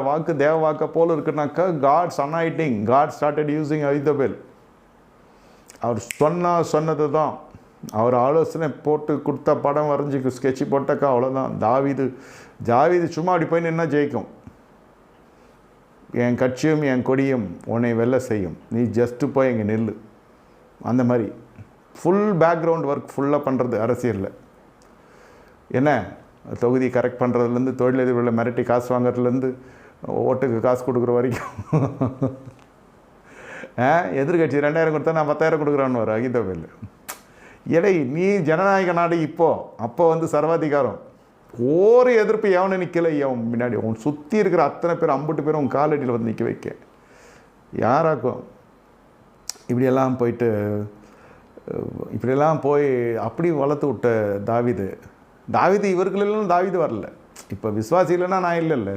வாக்கு தேவ வாக்க போல இருக்குனாக்கா காட்ஸ் அனாயிட்டிங், காட் ஸ்டார்டட் யூஸிங் ஐதபெல். அவர் சொன்னது தான், அவர் ஆலோசனை போட்டு கொடுத்த படம் வரைஞ்சி ஸ்கெட்சு போட்டாக்கா அவ்வளோதான். ஜாவீது சும்மா அப்படி போய் நின்னா ஜெயிக்கும். என் கட்சியும் என் கொடியும் உன்னை வெல்ல செய்யும், நீ ஜஸ்ட்டு போய் எங்கே நெல்லு. அந்த மாதிரி ஃபுல் பேக்ரவுண்ட் ஒர்க் ஃபுல்லாக பண்ணுறது அரசியலில். என்ன தொகுதி கரெக்ட் பண்ணுறதுலேருந்து, தொழிலதிபர்களை மிரட்டி காசு வாங்குறதுலேருந்து, ஓட்டுக்கு காசு கொடுக்குற வரைக்கும். எதிர்கட்சி 2000 கொடுத்தா நான் 10,000 கொடுக்குறான்னு வர அகிதவேல். எடை நீ ஜனநாயக நாடு. அப்போ சர்வாதிகாரம். ஒரு எதிர்ப்பு எவனை நிற்கலை. அவன் முன்னாடி அவன் சுற்றி இருக்கிற அத்தனை பேர் 50 பேரும் உன் காலடியில் வந்து நிற்க வைக்க யாராக்கும்? இப்படியெல்லாம் போய் அப்படி வளர்த்து விட்ட தாவீது. இவர்களெல்லாம் தாவீது வரல. இப்போ விசுவாசி இல்லைன்னா நான் இல்லைல்ல.